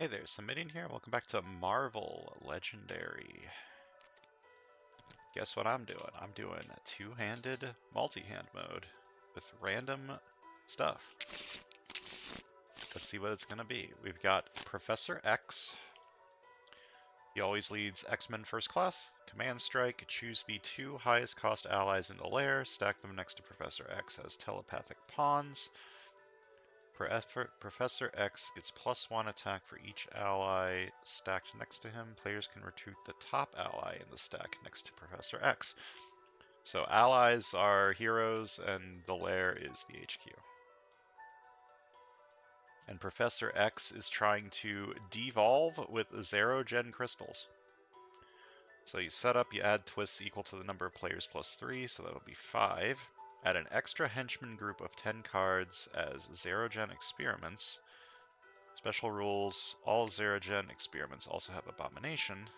Hey there, Samitian here. Welcome back to Marvel Legendary. Guess what I'm doing? I'm doing two-handed multi-hand mode with random stuff. Let's see what it's gonna be. We've got Professor X. He always leads X-Men First Class. Command Strike. Choose the two highest cost allies in the lair. Stack them next to Professor X as telepathic pawns. Professor X gets +1 attack for each ally stacked next to him. Players can recruit the top ally in the stack next to Professor X. So allies are heroes and the lair is the HQ. And Professor X is trying to devolve with Xerogen crystals. So you set up, you add twists equal to the number of players +3, so that'll be 5. Add an extra henchman group of 10 cards as Xerogen experiments. Special rules, all Xerogen experiments also have Abomination.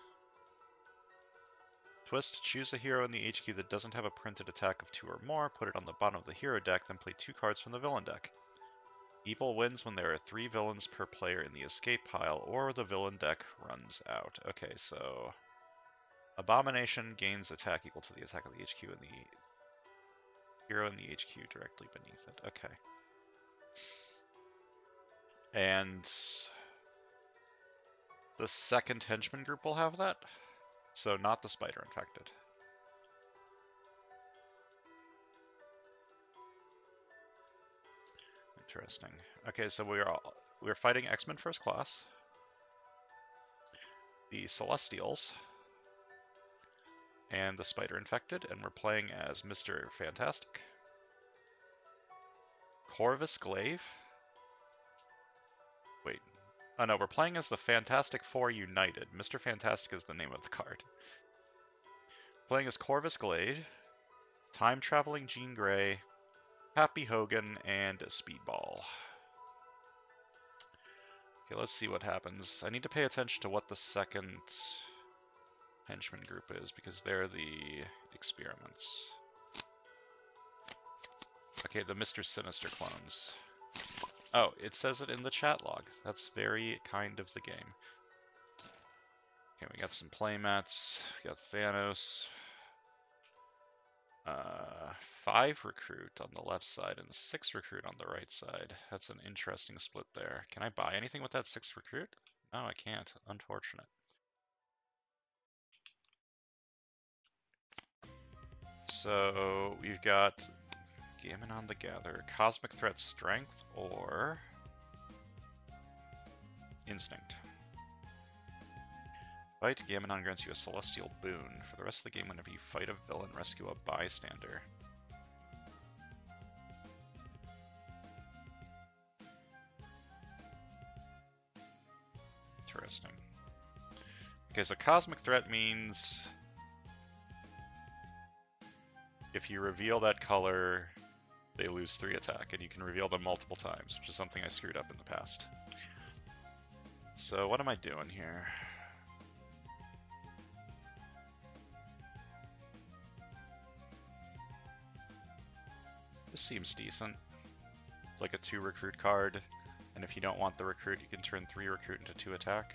Twist, choose a hero in the HQ that doesn't have a printed attack of 2 or more, put it on the bottom of the hero deck, then play 2 cards from the villain deck. Evil wins when there are 3 villains per player in the escape pile, or the villain deck runs out. Okay, so Abomination gains attack equal to the attack of the HQ and the hero in the HQ directly beneath it. Okay. And the second henchman group will have that? So not the spider infected. Interesting. Okay, so we're fighting X-Men First Class. The Celestials. And the spider infected, and we're playing as Mr. Fantastic. Corvus Glaive? Wait. Oh no, we're playing as the Fantastic Four United. Mr. Fantastic is the name of the card. Playing as Corvus Glaive, time-traveling Jean Grey, Happy Hogan, and Speedball. Okay, let's see what happens. I need to pay attention to what the second henchman group is, because they're the experiments. Okay, the Mr. Sinister clones. Oh, it says it in the chat log. That's very kind of the game. Okay, we got some playmats. We got Thanos. 5 recruit on the left side and 6 recruit on the right side. That's an interesting split there. Can I buy anything with that 6 recruit? No, I can't. Unfortunate. So we've got Gammonon the Gatherer, Cosmic Threat Strength, or Instinct. Fight, Gammonon grants you a Celestial Boon. For the rest of the game, whenever you fight a villain, rescue a bystander. Interesting. Okay, so Cosmic Threat means if you reveal that color, they lose 3 attack, and you can reveal them multiple times, which is something I screwed up in the past. So what am I doing here? This seems decent. Like a 2 recruit card, and if you don't want the recruit, you can turn 3 recruit into 2 attack.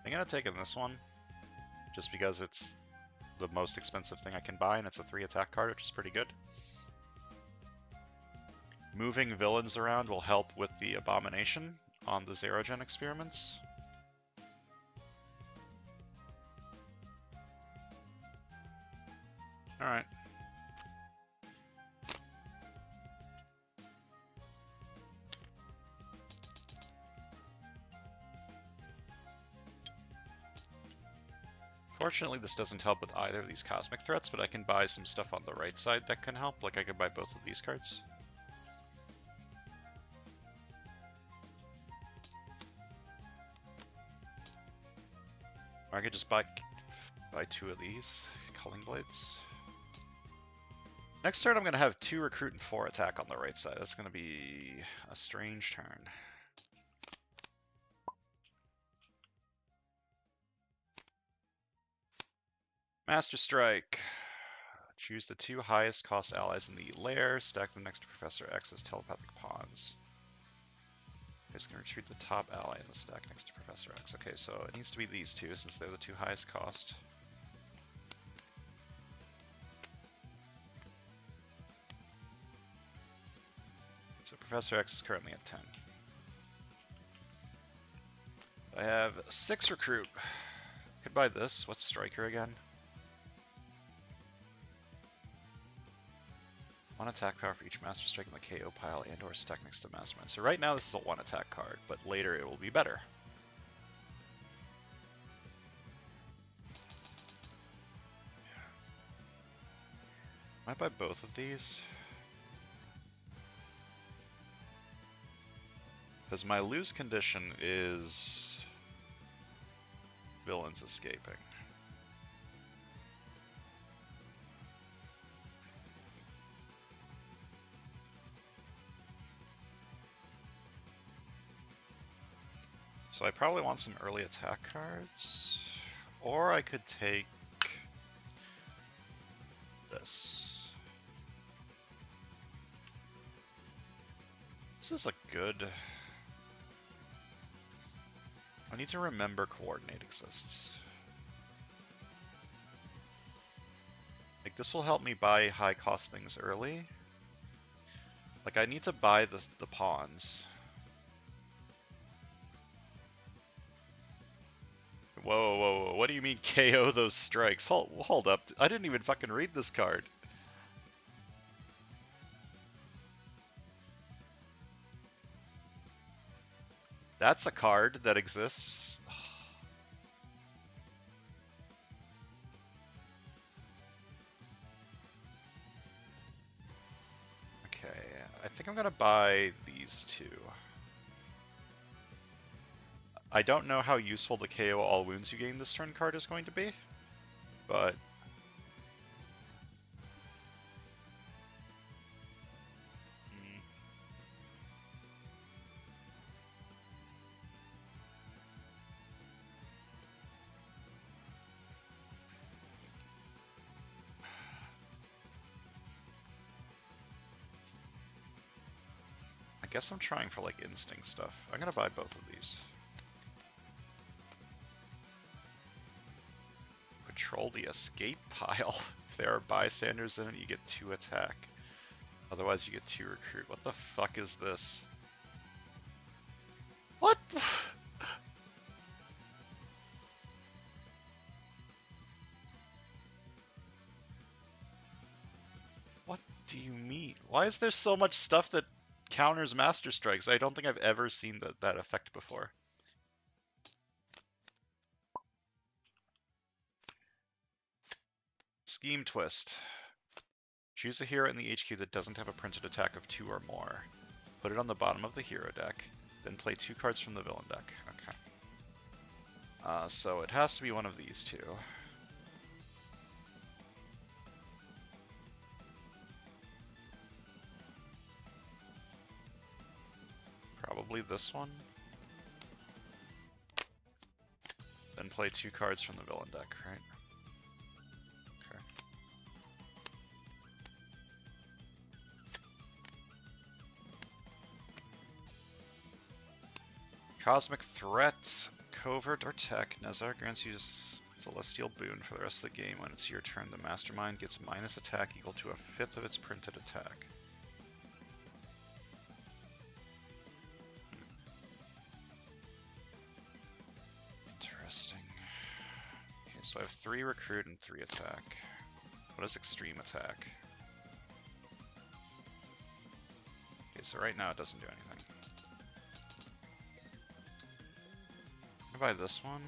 I'm gonna take in this one, just because it's the most expensive thing I can buy, and it's a 3 attack card, which is pretty good. Moving villains around will help with the Abomination on the Xerogen experiments. Alright. Fortunately, this doesn't help with either of these cosmic threats, but I can buy some stuff on the right side that can help. Like I could buy both of these cards. Or I could just buy 2 of these Culling Blades. Next turn, I'm going to have 2 recruit and 4 attack on the right side. That's going to be a strange turn. Master Strike. Choose the 2 highest cost allies in the lair, stack them next to Professor X as telepathic pawns. I'm just going to retreat the top ally in the stack next to Professor X. Okay, so it needs to be these 2 since they're the 2 highest cost. So Professor X is currently at 10. I have 6 recruit. Could buy this. What's Striker again? 1 attack power for each Master Strike in the KO pile and or stack next to Mastermind. So right now this is a 1 attack card, but later it will be better. Might buy both of these. Because my lose condition is villains escaping. So I probably want some early attack cards, or I could take this. This is a good... I need to remember Coordinate exists. Like, this will help me buy high cost things early. Like, I need to buy the pawns. Whoa, whoa, whoa, what do you mean KO those strikes? Hold up, I didn't even fucking read this card. That's a card that exists. Okay, I think I'm gonna buy these 2. I don't know how useful the KO all wounds you gain this turn card is going to be, but... I guess I'm trying for, like, instinct stuff. I'm gonna buy both of these. Control the escape pile. If there are bystanders in it, you get 2 attack. Otherwise, you get 2 recruit. What the fuck is this? What? What do you mean? Why is there so much stuff that counters Master Strikes? I don't think I've ever seen that effect before. Scheme Twist. Choose a hero in the HQ that doesn't have a printed attack of 2 or more. Put it on the bottom of the hero deck, then play 2 cards from the villain deck. Okay. So it has to be one of these 2. Probably this one. Then play 2 cards from the villain deck, right? Okay. Cosmic Threat, Covert or Tech. Nezar grants you Celestial Boon for the rest of the game. When it's your turn, the Mastermind gets minus attack equal to a 5th of its printed attack. Interesting. Okay, so I have 3 recruit and 3 attack. What is extreme attack? Okay, so right now it doesn't do anything. I'm gonna buy this one.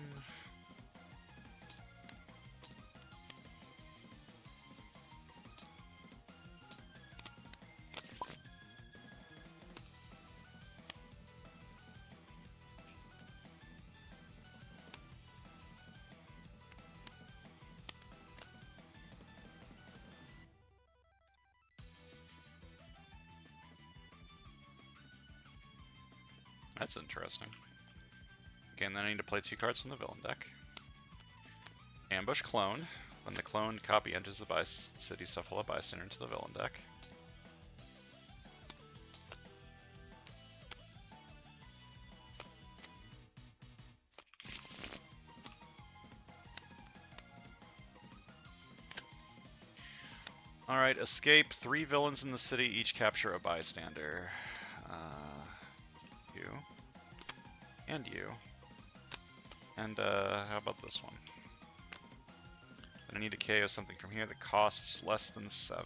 That's interesting. Okay, and then I need to play 2 cards from the villain deck. Ambush Clone. When the cloned copy enters the city Cephala bystander into the villain deck. Alright, escape. 3 villains in the city, each capture a bystander. You. And you. And, how about this one? Then I need to KO something from here that costs less than 7.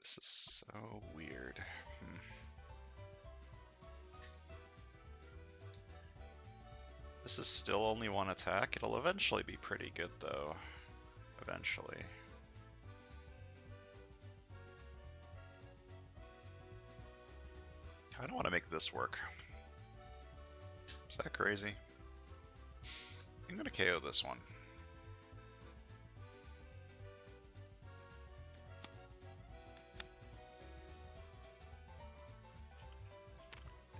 This is so weird. This is still only 1 attack. It'll eventually be pretty good, though. Eventually. I don't want to make this work. Is that crazy? I'm going to KO this one.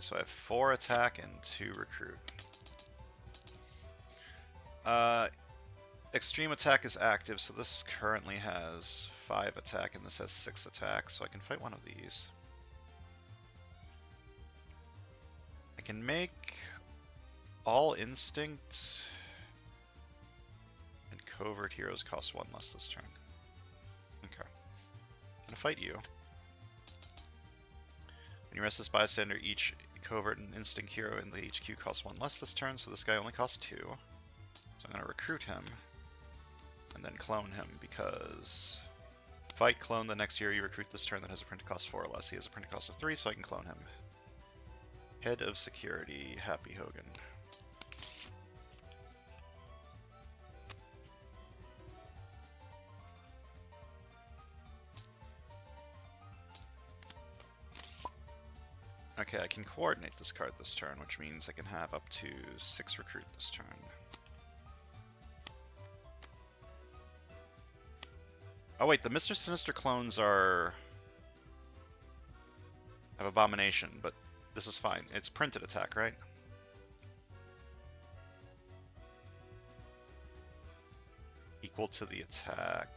So I have 4 attack and 2 recruit. Extreme attack is active, so this currently has 5 attack and this has 6 attack, so I can fight one of these. I can make all instinct and covert heroes cost 1 less this turn. Okay. I'm gonna fight you. When you rest this bystander, each covert and instinct hero in the HQ costs 1 less this turn, so this guy only costs 2. So I'm gonna recruit him and then clone him, because fight clone the next hero you recruit this turn that has a printed cost 4 or less. He has a printed cost of 3, so I can clone him. Head of Security, Happy Hogan. Okay, I can coordinate this card this turn, which means I can have up to 6 recruit this turn. Oh wait, the Mr. Sinister clones have Abomination, but this is fine. It's printed attack, right? Equal to the attack.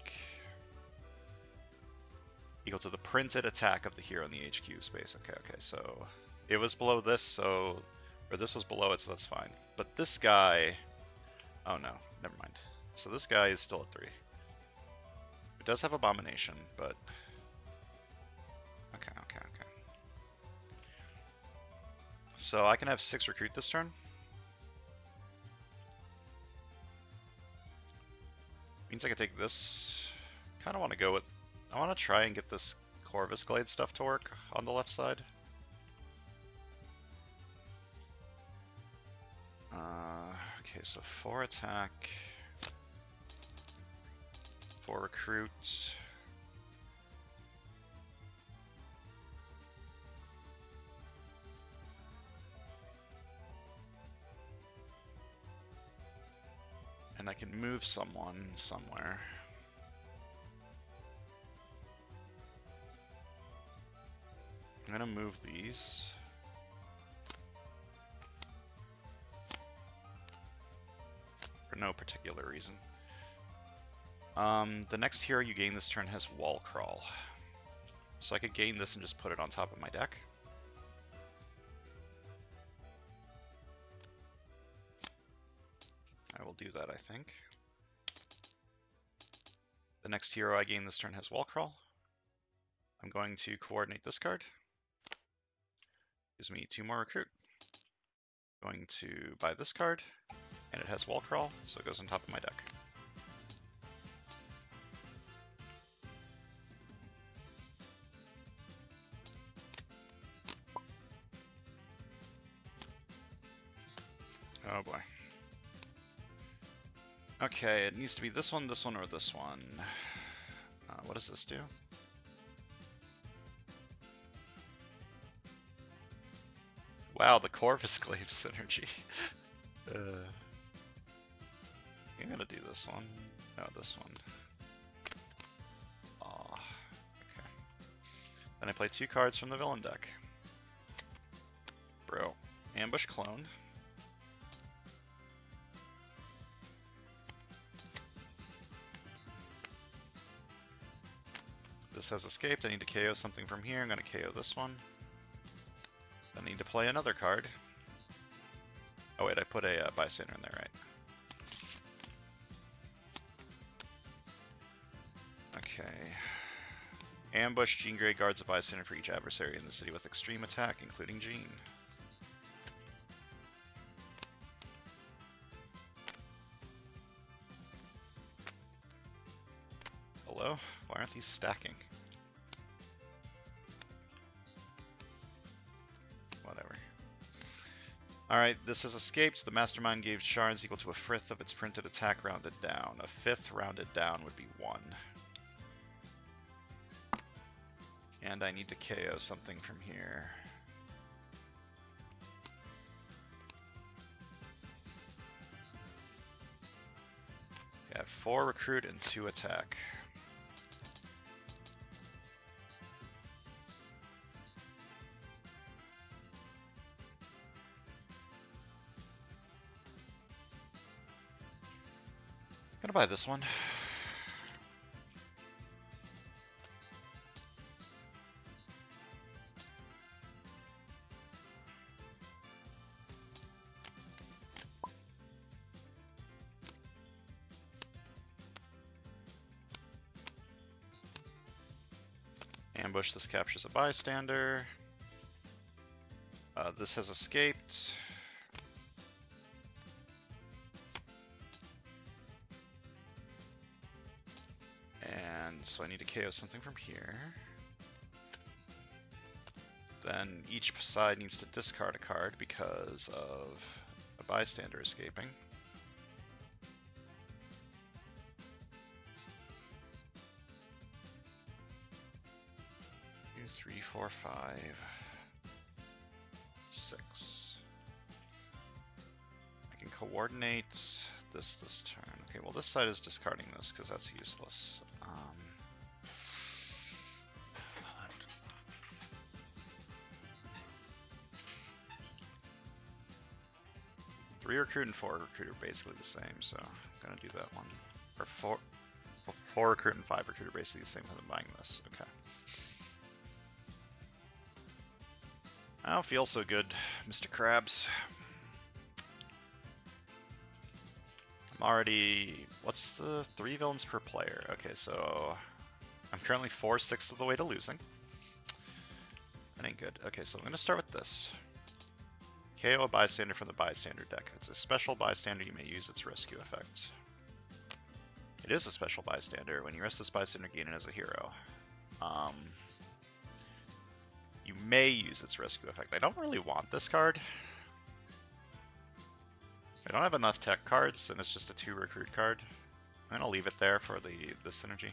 Equal to the printed attack of the hero in the HQ space. Okay, so it was below this, or this was below it, so that's fine. But this guy, oh no, never mind. So this guy is still at 3. It does have Abomination, but okay. So I can have 6 recruit this turn. Means I can take this. Kind of want to go with. I want to try and get this Corvus Glade stuff to work on the left side. Okay, so 4 attack, 4 recruit. And I can move someone somewhere. I'm gonna move these. For no particular reason. The next hero you gain this turn has Wall Crawl. So I could gain this and just put it on top of my deck. I will do that, I think. The next hero I gain this turn has Wall Crawl. I'm going to coordinate this card. Gives me 2 more recruit. Going to buy this card, and it has Wall Crawl, so it goes on top of my deck. Oh boy. Okay, it needs to be this one, or this one. What does this do? Wow, the Corvus Glaive synergy. I'm gonna do this one. No, this one. Aw, okay. Then I play 2 cards from the villain deck. Bro. Ambush clone. This has escaped. I need to KO something from here. I'm going to KO this one. I need to play another card. Oh wait, I put a bystander in there, right? Okay. Ambush. Jean Grey guards a bystander for each adversary in the city with extreme attack, including Jean. Hello? Why aren't these stacking? Whatever. Alright, this has escaped. The Mastermind gave shards equal to a fifth of its printed attack rounded down. A fifth rounded down would be 1. And I need to KO something from here. I have 4 recruit and 2 attack. I'm gonna buy this one. Ambush, this captures a bystander. This has escaped. And so I need to KO something from here. Then each side needs to discard a card because of a bystander escaping. 2, 3, 4, 5, 6. I can coordinate this turn. Okay, well this side is discarding this because that's useless. 3 recruit and 4 recruit are basically the same, so I'm gonna do that one. Or 4 recruit and 5 recruit are basically the same because I'm buying this. Okay. I don't feel so good, Mr. Krabs. I'm already... What's the 3 villains per player? Okay, so I'm currently 4/6 of the way to losing. That ain't good. Okay, so I'm going to start with this. KO a bystander from the bystander deck. If it's a special bystander, you may use its rescue effect. It is a special bystander. When you rest this bystander, gain it as a hero. You may use its rescue effect. I don't really want this card. I don't have enough tech cards, and it's just a 2 recruit card. I'm gonna leave it there for the synergy.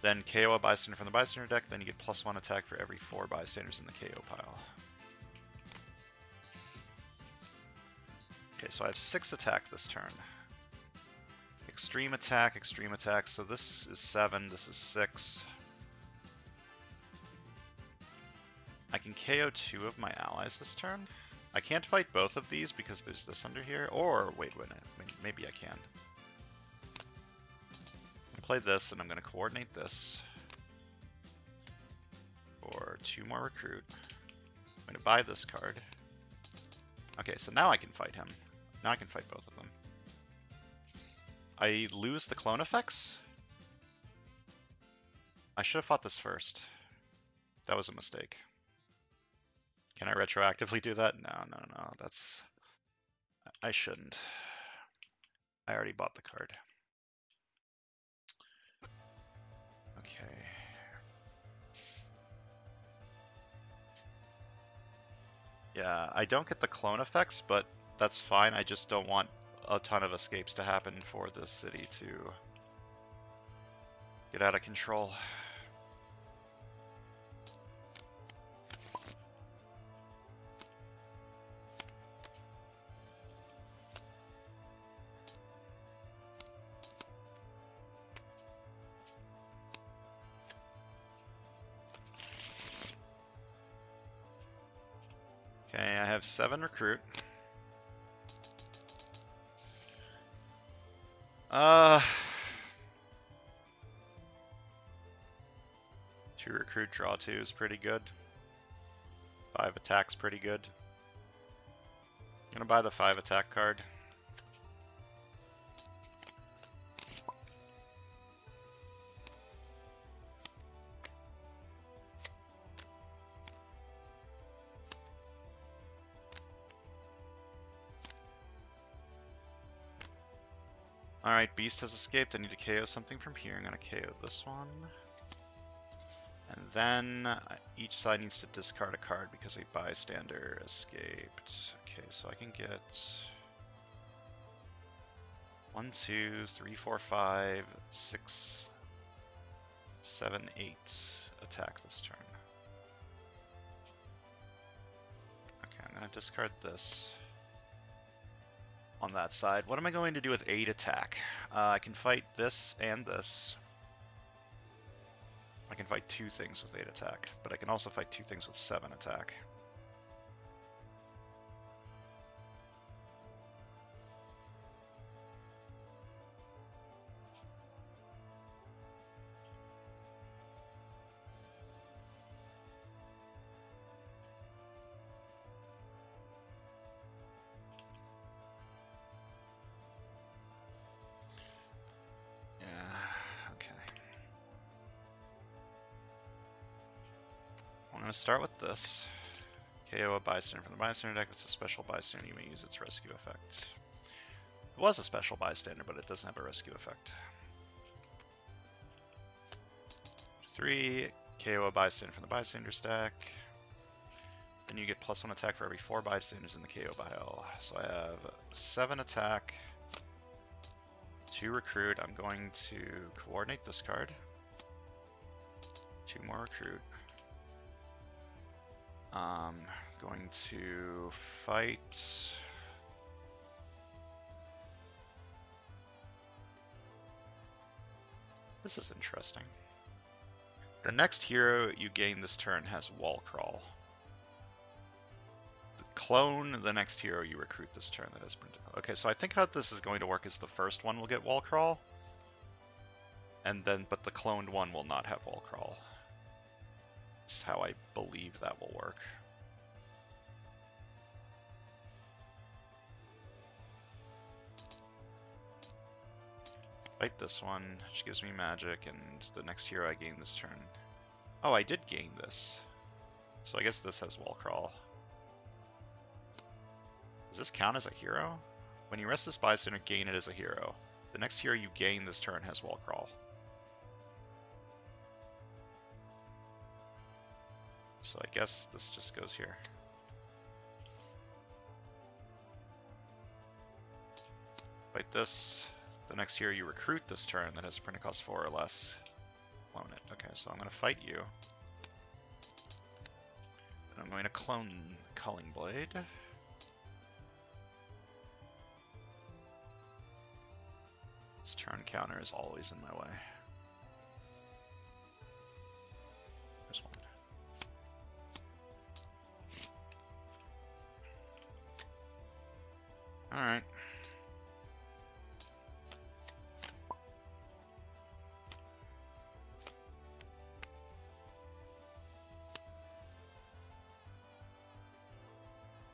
Then KO a bystander from the bystander deck, then you get +1 attack for every 4 bystanders in the KO pile. Okay, so I have 6 attack this turn. Extreme attack, so this is 7, this is 6. I can KO 2 of my allies this turn. I can't fight both of these because there's this under here, or wait, maybe I can. I'm gonna play this, and I'm gonna coordinate this for 2 more recruit. I'm gonna buy this card. Okay, so now I can fight him. Now I can fight both of them. I lose the clone effects? I should have fought this first. That was a mistake. Can I retroactively do that? No, that's... I shouldn't. I already bought the card. Okay. Yeah, I don't get the clone effects, but that's fine. I just don't want a ton of escapes to happen for this city to get out of control. have 7 recruit. Uh, 2 recruit, draw 2 is pretty good. 5 attack's pretty good. I'm gonna buy the 5 attack card. Alright, Beast has escaped. I need to KO something from here. I'm gonna KO this one. And then each side needs to discard a card because a bystander escaped. Okay, so I can get 1, 2, 3, 4, 5, 6, 7, 8 attack this turn. Okay, I'm gonna discard this on that side. What am I going to do with 8 attack? I can fight this and this. I can fight 2 things with 8 attack, but I can also fight 2 things with 7 attack. I'm going to start with this. KO a bystander from the bystander deck. If it's a special bystander, you may use its rescue effect. It was a special bystander, but it doesn't have a rescue effect. 3, KO a bystander from the bystander's deck. Then you get +1 attack for every 4 bystanders in the KO pile. So I have 7 attack, 2 recruit. I'm going to coordinate this card. 2 more recruit. Going to fight. This is interesting. The next hero you gain this turn has wall crawl. Clone the next hero you recruit this turn that has printed. Okay, so I think how this is going to work is the first one will get wall crawl, and then but the cloned one will not have wall crawl. That's how I believe that will work. Fight this one, which gives me magic, and the next hero I gain this turn. Oh, I did gain this. So I guess this has wall crawl. Does this count as a hero? When you rest this bystander, gain it as a hero. The next hero you gain this turn has wall crawl. So I guess this just goes here. Fight this. The next hero you recruit this turn that has a printed cost 4 or less. Clone it. Okay, so I'm going to fight you. And I'm going to clone Culling Blade. This turn counter is always in my way. There's one. Alright.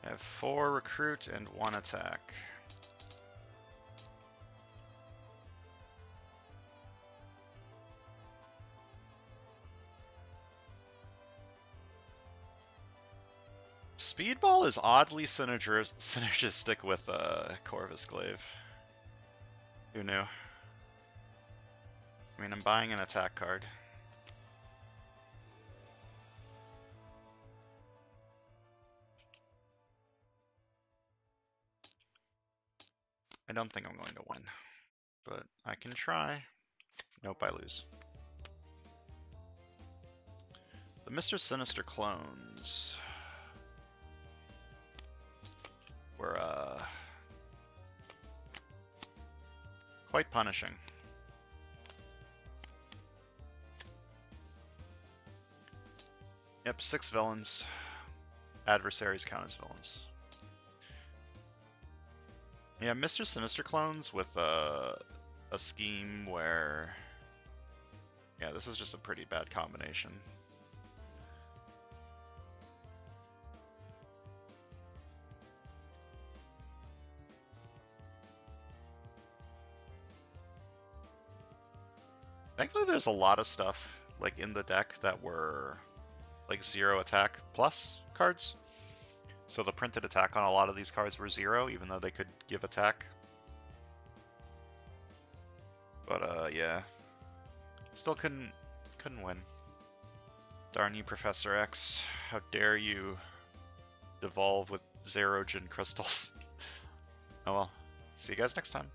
I have 4 recruit and 1 attack. Speedball is oddly synergistic with Corvus Glaive. Who knew? I mean, I'm buying an attack card. I don't think I'm going to win, but I can try. Nope, I lose. The Mr. Sinister clones were quite punishing. Yep, 6 villains. Adversaries count as villains. Yeah, Mr. Sinister clones with a scheme where, yeah, this is just a pretty bad combination. Thankfully, there's a lot of stuff like in the deck that were like 0 attack plus cards. So the printed attack on a lot of these cards were 0, even though they could give attack. But yeah, still couldn't win. Darn you, Professor X! How dare you devolve with Xerogen crystals? Oh well. See you guys next time.